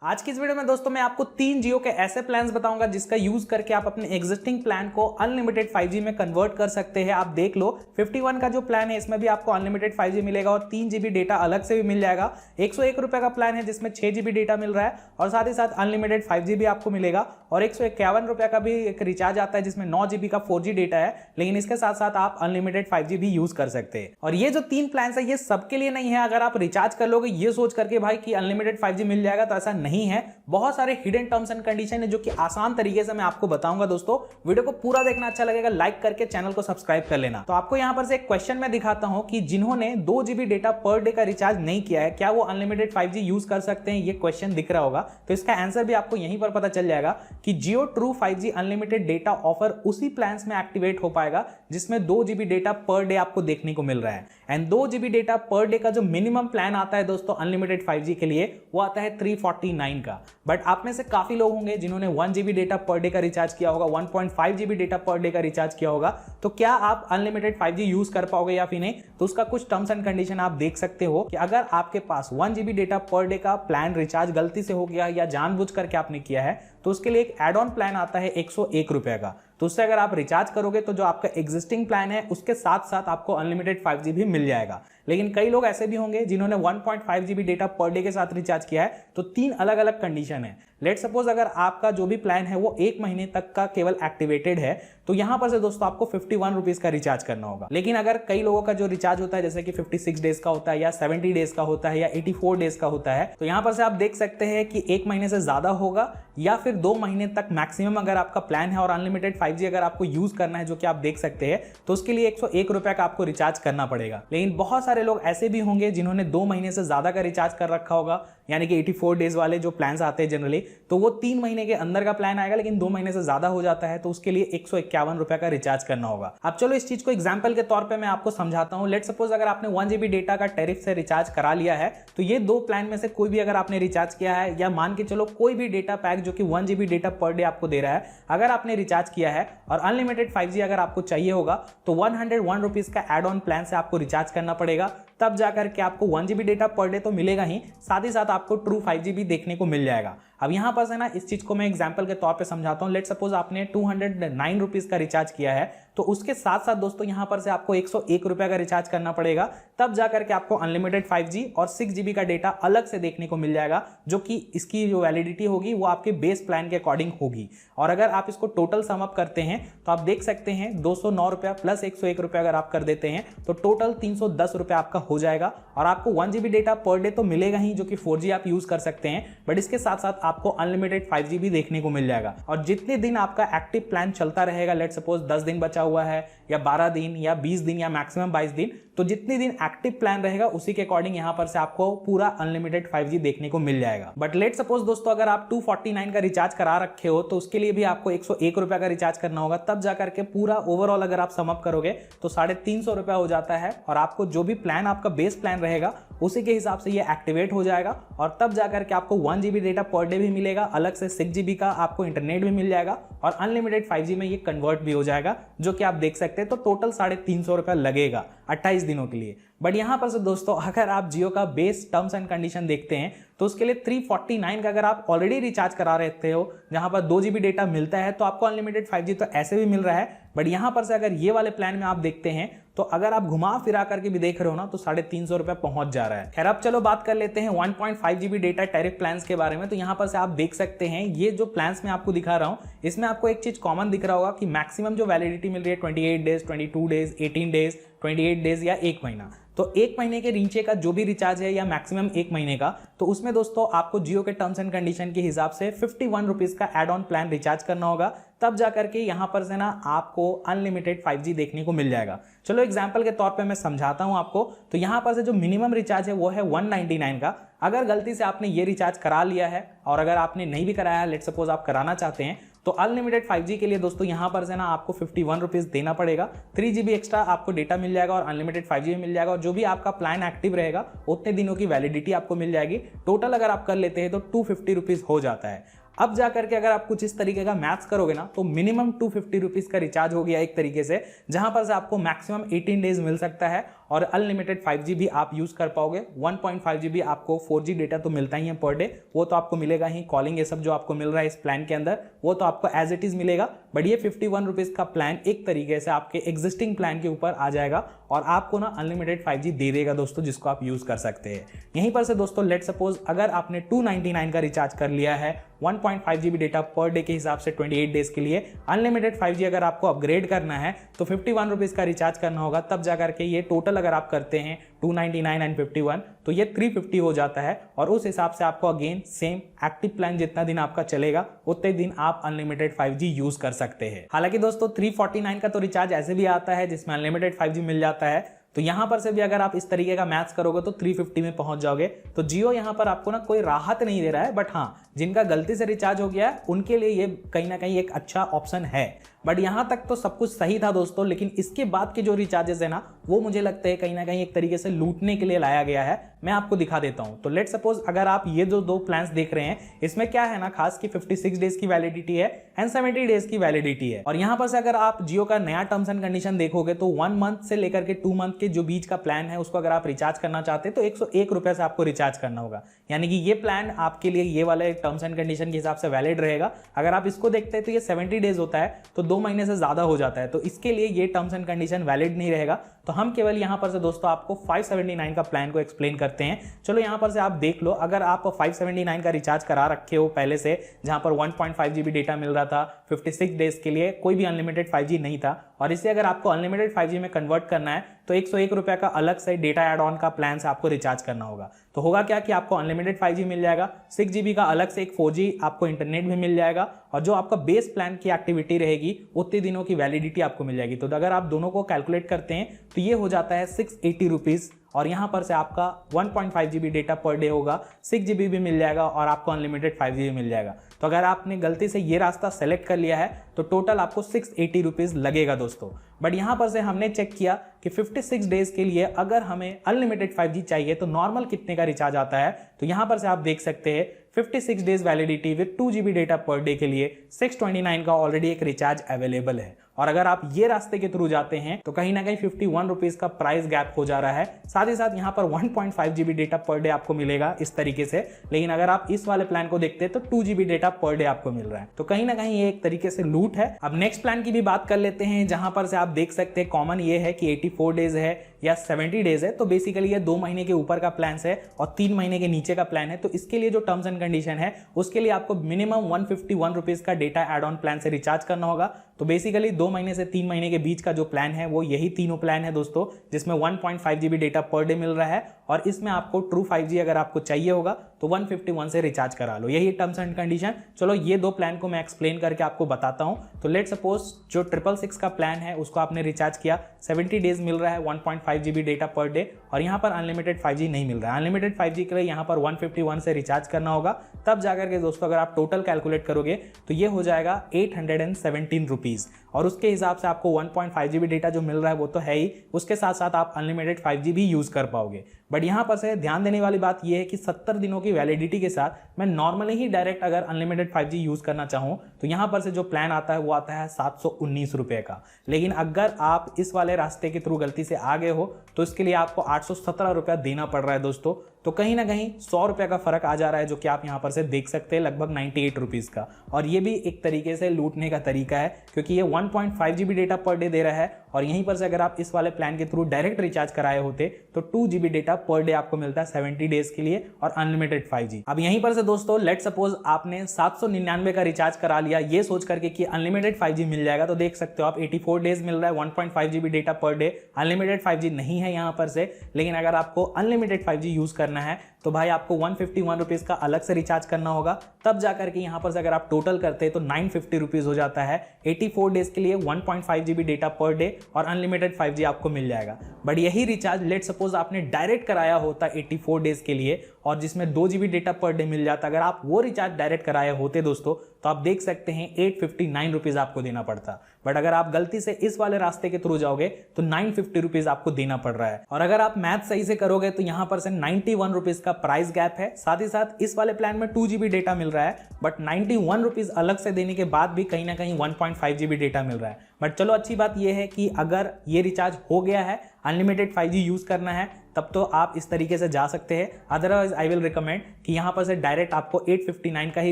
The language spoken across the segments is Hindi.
आज की इस वीडियो में दोस्तों मैं आपको 3 जियो के ऐसे प्लान्स बताऊंगा जिसका यूज करके आप अपने एग्जिस्टिंग प्लान को अनलिमिटेड 5G में कन्वर्ट कर सकते हैं। आप देख लो 51 का जो प्लान है इसमें भी आपको अनलिमिटेड 5G मिलेगा और 3 GB डेटा अलग से भी मिल जाएगा। 101 रुपए का प्लान है जिसमें 6 GB डेटा मिल रहा है और साथ ही साथ अनलिमिटेड 5G भी आपको मिलेगा। और 151 रुपए का भी एक रिचार्ज आता है जिसमें 9 GB का 4G डेटा है, लेकिन इसके साथ साथ आप अनलिमिटेड 5G भी यूज कर सकते हैं। और ये जो 3 प्लान है ये सबके लिए नहीं है। अगर आप रिचार्ज कर लोगे ये सोच करके भाई कि अनलिमिटेड 5G मिल जाएगा, तो ऐसा नहीं है। बहुत सारे हिडन टर्म्स एंड कंडीशन है जो कि आसान तरीके से मैं आपको बताऊंगा। दोस्तों वीडियो को पूरा देखना, अच्छा लगेगा लाइक करके चैनल को सब्सक्राइब कर लेना। तो आपको यहां पर से एक क्वेश्चन मैं दिखाता हूं कि जिन्होंने 2 GB डेटा पर डे का रिचार्ज नहीं किया है क्या वो अनलिमिटेड 5G यूज कर सकते हैं। ये क्वेश्चन दिख रहा होगा तो इसका आंसर भी आपको यहीं पर पता चल जाएगा कि Jio true 5G unlimited data offer उसी प्लान में एक्टिवेट हो पाएगा जिसमें 2 GB डेटा पर डे आपको देखने को मिल रहा है। And 2 GB data per day का जो मिनिमम प्लान आता है दोस्तों अनलिमिटेड 5G के लिए वो आता है 349 का। बट आप में से काफी लोग होंगे जिन्होंने 1 GB डेटा पर डे का रिचार्ज किया होगा, 1.5 GB डेटा पर डे का रिचार्ज किया होगा। तो क्या आप अनलिमिटेड 5G यूज कर पाओगे या फिर नहीं, तो उसका कुछ टर्म्स एंड कंडीशन आप देख सकते हो कि अगर आपके पास 1 GB डेटा पर डे का प्लान रिचार्ज गलती से हो गया या जानबूझ करके आपने किया है तो उसके लिए एक एड ऑन प्लान आता है 101 रुपए का। तो उससे अगर आप रिचार्ज करोगे तो जो आपका एग्जिस्टिंग प्लान है उसके साथ साथ आपको अनलिमिटेड 5G भी मिल जाएगा। लेकिन कई लोग ऐसे भी होंगे जिन्होंने 1.5 GB डेटा पर डे के साथ रिचार्ज किया है। तो 3 अलग अलग कंडीशन है। लेट सपोज अगर आपका जो भी प्लान है वो 1 महीने तक का केवल एक्टिवेटेड है तो यहां पर से दोस्तों आपको 51 रुपीज का रिचार्ज करना होगा। लेकिन अगर कई लोगों का जो रिचार्ज होता है जैसे कि 56 डेज का होता है या 70 डेज का होता है या 84 डेज का होता है, तो यहां पर से आप देख सकते हैं कि 1 महीने से ज्यादा होगा या फिर 2 महीने तक मैक्सिमम अगर आपका प्लान है और अनलिमिटेड 5G अगर आपको यूज करना है जो कि आप देख सकते हैं तो उसके लिए 101 रुपए का आपको रिचार्ज करना पड़ेगा। लेकिन बहुत सारे लोग ऐसे भी होंगे जिन्होंने 2 महीने से ज्यादा का रिचार्ज कर रखा होगा, यानी कि 84 डेज वाले जो प्लान आते हैं जनरली, तो वो 3 महीने के अंदर का प्लान आएगा लेकिन 2 महीने से ज्यादा हो जाता है तो उसके लिए 151 रुपए का रिचार्ज करना होगा। अब चलो इस चीज को एग्जांपल के तौर पे मैं आपको समझाता हूं। लेट सपोज अगर आपने 1 GB डेटा का टैरिफ से रिचार्ज करा लिया है तो ये 2 प्लान में से कोई भी अगर आपने रिचार्ज किया है या मान के चलो कोई भी डेटा पैक जो कि 1 GB डेटा पर डे आपको दे रहा है अगर आपने रिचार्ज किया है और अनलिमिटेड 5G अगर आपको चाहिए होगा तो 101 रुपीज का एड ऑन प्लान से आपको रिचार्ज करना पड़ेगा। तब जाकर के आपको 1 GB डेटा पर डे तो मिलेगा ही, साथ ही साथ आपको ट्रू 5G भी देखने को मिल जाएगा। अब यहां पर से ना इस चीज को मैं एग्जांपल के तौर पे समझाता हूं। लेट सपोज आपने 209 रुपीज का रिचार्ज किया है तो उसके साथ साथ दोस्तों यहां पर से आपको 101 रुपए का रिचार्ज करना पड़ेगा। तब जाकर के आपको अनलिमिटेड 5G और 6 GB का डेटा अलग से देखने को मिल जाएगा जो कि इसकी जो वैलिडिटी होगी वो आपके बेस प्लान के अकॉर्डिंग होगी। और अगर आप इसको टोटल सम अप करते हैं तो आप देख सकते हैं 209 रुपया प्लस 101 रुपया अगर आप कर देते हैं तो टोटल 310 रुपया आपका हो जाएगा। और आपको 1 GB डेटा पर डे तो मिलेगा ही जो कि 4G आप यूज कर सकते हैं, बट इसके साथ साथ आपको अनलिमिटेड 5G भी देखने को मिल जाएगा। और जितने दिन आपका एक्टिव प्लान चलता रहेगा, लेट सपोज 10 दिन बचा हुआ है या 12 दिन या 20 दिन या मैक्सिमम 22 दिन, तो जितने दिन एक्टिव प्लान रहेगा उसी के अकॉर्डिंग यहां पर से आपको पूरा अनलिमिटेड 5G देखने को मिल जाएगा। बट लेट सपोज दोस्तों अगर आप 249 का रिचार्ज करा रखे हो तो उसके लिए भी आपको 101 रुपए का रिचार्ज करना होगा। तब जाकर के पूरा ओवरऑल अगर आप सम अप करोगे तो 350 रुपया हो जाता है और आपको जो भी प्लान आपका बेस प्लान रहेगा उसी के हिसाब से ये एक्टिवेट हो जाएगा। और तब जाकर के आपको 1 GB डेटा पर डे भी मिलेगा, अलग से 6 GB का आपको इंटरनेट भी मिल जाएगा और अनलिमिटेड 5G में ये कन्वर्ट भी हो जाएगा जो कि आप देख सकते हैं। तो टोटल 350 रुपया लगेगा 28 दिनों के लिए। बट यहां पर से दोस्तों अगर आप जियो का बेस टर्म्स एंड कंडीशन देखते हैं तो उसके लिए 349 का अगर आप ऑलरेडी रिचार्ज करा रहते हो जहां पर 2 GB डेटा मिलता है तो आपको अनलिमिटेड 5G तो ऐसे भी मिल रहा है। बट यहां पर से अगर ये वाले प्लान में आप देखते हैं तो अगर आप घुमा फिरा करके भी देख रहे हो ना तो 350 रुपया पहुंच जा रहा है। खैर अब चलो बात कर लेते हैं 1.5 GB डेटा टैरिफ प्लान्स के बारे में। तो यहां पर से आप देख सकते हैं ये जो प्लान्स मैं आपको दिखा रहा हूं इसमें आपको एक चीज कॉमन दिख रहा होगा कि मैक्सिमम जो वैलिडिटी मिल रही है 28 डेज, 22 डेज, 18 डेज, 28 डेज या 1 महीना। तो 1 महीने के नीचे का जो भी रिचार्ज है या मैक्सिमम 1 महीने का, तो उसमें दोस्तों आपको जियो के टर्म्स एंड कंडीशन के हिसाब से 51 रुपीज का एड ऑन प्लान रिचार्ज करना होगा। तब जाकर के यहां पर से ना आपको अनलिमिटेड 5G देखने को मिल जाएगा। चलो एग्जांपल के तौर पे मैं समझाता हूं आपको। तो यहां पर से जो मिनिमम रिचार्ज है वो है 199 का। अगर गलती से आपने ये रिचार्ज करा लिया है और अगर आपने नहीं भी कराया है, लेट सपोज आप कराना चाहते हैं, तो अनलिमिटेड 5G के लिए दोस्तों यहां पर से ना आपको 51 रुपीज देना पड़ेगा। 3 GB एक्स्ट्रा आपको डेटा मिल जाएगा और अनलिमिटेड 5G भी मिल जाएगा और जो भी आपका प्लान एक्टिव रहेगा उतने दिनों की वैलिडिटी आपको मिल जाएगी। टोटल अगर आप कर लेते हैं तो 250 रुपीज हो जाता है। अब जाकर के अगर आप कुछ इस तरीके का मैथ्स करोगे ना तो मिनिमम 250 रुपीज का रिचार्ज हो गया एक तरीके से, जहां पर से आपको मैक्सिमम 18 डेज मिल सकता है और अनलिमिटेड 5G भी आप यूज कर पाओगे। 1.5 GB आपको 4G डेटा तो मिलता ही है पर डे, वो तो आपको मिलेगा ही। कॉलिंग ये सब जो आपको मिल रहा है इस प्लान के अंदर वो तो आपको एज इट इज मिलेगा। बट ये 51 रुपीज का प्लान एक तरीके से आपके एग्जिस्टिंग प्लान के ऊपर आ जाएगा और आपको ना अनलिमिटेड 5G दे देगा दोस्तों, जिसको आप यूज कर सकते हैं। यहीं पर से दोस्तों लेट सपोज अगर आपने 299 का रिचार्ज कर लिया है 1.5 GB डेटा पर डे के हिसाब से 28 डेज के लिए, अनलिमिटेड 5G अगर आपको अपग्रेड करना है तो 51 रुपीज का रिचार्ज करना होगा, तब जाकर के ये टोटल अगर आप करते हैं 299 एंड 51 तो ये 350 हो जाता है। और उस हिसाब से आपको अगेन सेम एक्टिव प्लान जितना दिन आपका चलेगा उतने दिन आप अनलिमिटेड 5G यूज कर सकते हैं। हालांकि दोस्तों 349 का तो रिचार्ज ऐसे भी आता है जिसमें अनलिमिटेड 5G मिल जाता है, तो यहां पर से भी अगर आप इस तरीके का मैथ्स करोगे तो 350 में पहुंच जाओगे। तो जियो यहां पर आपको ना कोई राहत नहीं दे रहा है, बट हाँ जिनका गलती से रिचार्ज हो गया है उनके लिए ये कहीं ना कहीं एक अच्छा ऑप्शन है। बट यहां तक तो सब कुछ सही था दोस्तों, लेकिन इसके बाद के जो रिचार्जेस है ना वो मुझे लगता है कहीं ना कहीं एक तरीके से लूटने के लिए लाया गया है। मैं आपको दिखा देता हूं। तो लेट सपोज अगर आप ये जो दो प्लान्स देख रहे हैं इसमें क्या है ना खास की 56 डेज की वैलिडिटी है एंड 70 डेज की वैलिडिटी है। और यहां पर से अगर आप जियो का नया टर्म्स एंड कंडीशन देखोगे तो 1 मंथ से लेकर के 2 मंथ के जो बीच का प्लान है उसको अगर आप रिचार्ज करना चाहते हैं तो 101 रुपए से आपको रिचार्ज करना होगा। यानी कि ये प्लान आपके लिए ये वाले टर्म्स एंड कंडीशन के हिसाब से वैलिड रहेगा। अगर आप इसको देखते हैं तो ये 70 डेज होता है तो 2 महीने से ज्यादा हो जाता है, तो इसके लिए ये टर्म्स एंड कंडीशन वैलिड नहीं रहेगा। तो हम केवल यहां पर से दोस्तों आपको 579 का प्लान को एक्सप्लेन करते हैं। चलो यहां पर से आप देख लो, अगर आप 579 का रिचार्ज करा रखे हो पहले से, जहां पर 1.5 GB डेटा मिल रहा था 56 डेज के लिए, कोई भी अनलिमिटेड 5G नहीं था, और इसे अगर आपको अनलिमिटेड 5G में कन्वर्ट करना है तो 101 रुपए का अलग से डेटा एड ऑन का प्लान से आपको रिचार्ज करना होगा। तो होगा क्या कि आपको अनलिमिटेड 5G मिल जाएगा, 6 GB का अलग से एक 4G आपको इंटरनेट भी मिल जाएगा, और जो आपका बेस प्लान की एक्टिविटी रहेगी उतने दिनों की वैलिडिटी आपको मिल जाएगी। तो अगर आप दोनों को कैलकुलेट करते हैं तो ये हो जाता है 680 रुपीज, और यहां पर से आपका 1.5 GB डेटा पर डे होगा, 6 GB भी मिल जाएगा और आपको अनलिमिटेड 5G भी मिल जाएगा। तो अगर आपने गलती से ये रास्ता सेलेक्ट कर लिया है तो टोटल आपको 680 रुपीज लगेगा दोस्तों। बट यहां पर से हमने चेक किया कि 56 डेज के लिए अगर हमें अनलिमिटेड 5G चाहिए तो नॉर्मल कितने का रिचार्ज आता है। तो यहां पर से आप देख सकते हैं 56 days validity with 2 GB data per day के लिए 629 का ऑलरेडी एक रिचार्ज अवेलेबल है। और अगर आप ये रास्ते के थ्रू जाते हैं तो कहीं ना कहीं 51 रुपीज का प्राइस गैप हो जा रहा है। साथ ही साथ यहाँ पर 1.5 GB डेटा पर डे आपको मिलेगा इस तरीके से, लेकिन अगर आप इस वाले प्लान को देखते हैं तो 2 GB डेटा पर डे आपको मिल रहा है। तो कहीं ना कहीं ये एक तरीके से लूट है। अब नेक्स्ट प्लान की भी बात कर लेते हैं, जहां पर से आप देख सकते हैं कॉमन ये है कि 84 डेज है या 70 डेज है। तो बेसिकली ये 2 महीने के ऊपर का प्लान है और 3 महीने के नीचे का प्लान है। तो इसके लिए जो टर्म्स एंड कंडीशन है उसके लिए आपको मिनिमम 151 रुपीज का डेटा एड ऑन प्लान से रिचार्ज करना होगा। तो बेसिकली 2 महीने से 3 महीने के बीच का जो प्लान है वो यही तीनों प्लान है दोस्तों, जिसमें 1.5 GB data per day meal रहा है, और इसमें आपको ट्रू 5G अगर आपको चाहिए होगा तो 151 से रिचार्ज करा लो। यही टर्म्स एंड कंडीशन। चलो ये दो प्लान को मैं एक्सप्लेन करके आपको बताता हूं। तो लेट सपोज जो 666 का प्लान है उसको आपने रिचार्ज किया, 70 डेज मिल रहा है, 1.5 GB डेटा पर डे, और यहाँ पर अनलिमिटेड 5G नहीं मिल रहा है। अनलिमिटेड 5G के लिए यहाँ पर 151 से रिचार्ज करना होगा। तब जाकर के दोस्तों अगर आप टोटल कैलकुलेट करोगे तो ये हो जाएगा 817 रुपीज, और उसके हिसाब से आपको 1.5 GB डेटा जो मिल रहा है वो तो है ही, उसके साथ साथ आप अनलिमिटेड 5G भी यूज कर पाओगे। बट यहाँ पर से ध्यान देने वाली बात यह है कि 70 दिनों की वैलिडिटी के साथ मैं नॉर्मली ही डायरेक्ट अगर अनलिमिटेड 5G यूज करना चाहूँ तो यहाँ पर से जो प्लान आता है वो आता है 719 रुपए का। लेकिन अगर आप इस वाले रास्ते के थ्रू गलती से आ गए हो तो इसके लिए आपको 817 रुपया देना पड़ रहा है दोस्तों। तो कहीं ना कहीं 100 रुपये का फर्क आ जा रहा है, जो कि आप यहाँ पर से देख सकते हैं, लगभग 98 रुपीज का। और ये भी एक तरीके से लूटने का तरीका है, क्योंकि ये 1.5 GB data per day they रहा है, और यहीं पर से अगर आप इस वाले प्लान के थ्रू डायरेक्ट रिचार्ज कराए होते तो 2 GB डेटा पर डे आपको मिलता है 70 डेज के लिए और अनलिमिटेड 5G। अब यहीं पर से दोस्तों लेट सपोज आपने 799 का रिचार्ज करा लिया ये सोच करके कि अनलिमिटेड 5G मिल जाएगा। तो देख सकते हो आप 84 डेज मिल रहा है, 1.5 GB data per day, unlimited 5G नहीं है यहाँ पर से। लेकिन अगर आपको अनलिमिटेड 5G यूज करना है तो भाई आपको 151 रुपीज का अलग से रिचार्ज करना होगा। तब जाकर के यहाँ पर से अगर आप टोटल करते हैं तो 950 रुपीज हो जाता है। 84 डेज के लिए 1.5 GB डेटा पर डे और अनलिमिटेड 5G आपको मिल जाएगा। बट यही रिचार्ज लेट सपोज आपने डायरेक्ट कराया होता 84 डेज के लिए, और जिसमें 2 GB data per day meal जाता, अगर आप वो रिचार्ज डायरेक्ट कराए होते दोस्तों तो आप देख सकते हैं 859 रुपीज आपको देना पड़ता। बट अगर आप गलती से इस वाले रास्ते के थ्रू जाओगे तो 950 रुपीज आपको देना पड़ रहा है। और अगर आप मैथ सही से करोगे तो यहां पर से 91 रुपीज का प्राइस गैप है। साथ ही साथ इस वाले प्लान में 2 GB डेटा मिल रहा है, बट 91 रुपीज अलग से देने के बाद भी कहीं ना कहीं 1.5 GB डेटा मिल रहा है। बट चलो अच्छी बात यह है कि अगर ये रिचार्ज हो गया है अनलिमिटेड 5G यूज करना है तब तो आप इस तरीके से जा सकते हैं। अदरवाइज आई विल रिकमेंड कि यहाँ पर से डायरेक्ट आपको 859 का ही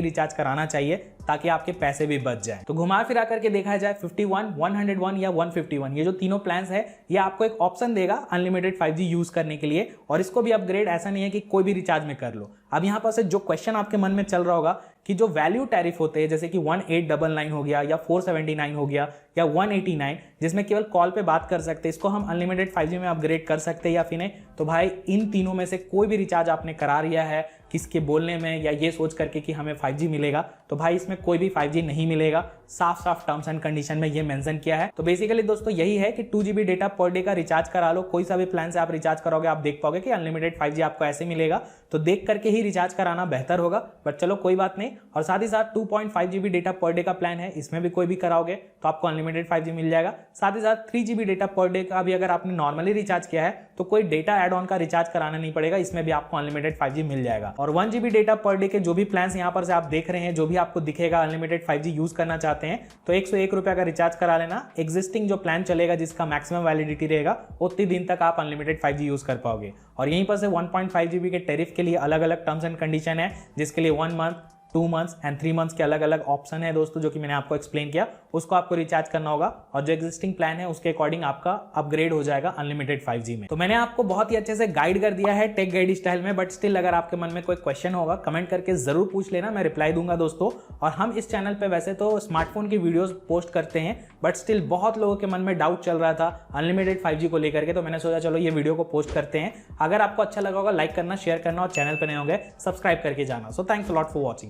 रिचार्ज कराना चाहिए ताकि आपके पैसे भी बच जाए। तो घुमा फिरा करके देखा जाए 51, 101 या 151 ये जो तीनों प्लान्स है ये आपको एक ऑप्शन देगा अनलिमिटेड 5G यूज करने के लिए, और इसको भी अपग्रेड ऐसा नहीं है कि कोई भी रिचार्ज में कर लो। अब यहाँ पर से जो क्वेश्चन आपके मन में चल रहा होगा कि जो वैल्यू टैरिफ होते हैं जैसे कि 1899 हो गया या 479 हो गया या 189 जिसमें केवल कॉल पे बात कर सकते हैं, इसको हम अनलिमिटेड 5G में अपग्रेड कर सकते हैं या फिर नहीं। तो भाई इन तीनों में से कोई भी रिचार्ज आपने करा लिया है किसके बोलने में या ये सोच करके कि हमें 5G मिलेगा, तो भाई इसमें कोई भी 5G नहीं मिलेगा। साफ साफ टर्म्स एंड कंडीशन में ये मेंशन किया है। तो बेसिकली दोस्तों यही है कि 2 GB डेटा पर डे का रिचार्ज करा लो, कोई सा भी प्लान से आप रिचार्ज करोगे आप देख पाओगे कि अनलिमिटेड 5G आपको ऐसे मिलेगा। तो देख करके ही रिचार्ज कराना बेहतर होगा, बट चलो कोई बात नहीं। और साथ ही साथ 2.5 GB डेटा पर डे का प्लान है, इसमें भी कोई भी कराओगे तो आपको अनलिमिटेड 5G मिल जाएगा। साथ ही साथ 3 GB डेटा पर डे का भी अगर आपने नॉर्मली रिचार्ज किया है तो कोई डेटा एड ऑन का रिचार्ज कराना नहीं पड़ेगा, इसमें भी आपको अनलिमिटेड 5G मिल जाएगा। और 1 GB डेटा पर डे के जो भी प्लान्स यहाँ पर से आप देख रहे हैं, जो भी आपको दिखेगा अनलिमिटेड 5G यूज करना चाहते हैं तो 101 रुपए का रिचार्ज करा लेना। एग्जिस्टिंग जो प्लान चलेगा जिसका मैक्सिमम वैलिडिटी रहेगा उतनी दिन तक आप अनलिमिटेड 5G यूज कर पाओगे। और यहीं पर से 1.5 GB के टेरिफ के लिए अलग अलग टर्म्स एंड कंडीशन है, जिसके लिए 1 मंथ, 2 मंथ्स एंड 3 मंथ्स के अलग अलग ऑप्शन है दोस्तों, जो कि मैंने आपको एक्सप्लेन किया। उसको आपको रिचार्ज करना होगा और जो एग्जिस्टिंग प्लान है उसके अकॉर्डिंग आपका अपग्रेड हो जाएगा अनलिमिटेड 5G में। तो मैंने आपको बहुत ही अच्छे से गाइड कर दिया है टेक गाइड स्टाइल में, बट स्टिल अगर आपके मन में कोई क्वेश्चन होगा कमेंट करके जरूर पूछ लेना, मैं रिप्लाई दूंगा दोस्तों। और हम इस चैनल पे वैसे तो स्मार्टफोन की वीडियोस पोस्ट करते हैं, बट स्टिल बहुत लोगों के मन में डाउट चल रहा था अनलिमिटेड 5G को लेकर के, तो मैंने सोचा चलो ये वीडियो को पोस्ट करते हैं। अगर आपको अच्छा लगा होगा लाइक करना, शेयर करना और चैनल पर नए होंगे सब्सक्राइब करके जाना। So thanks a lot for watching.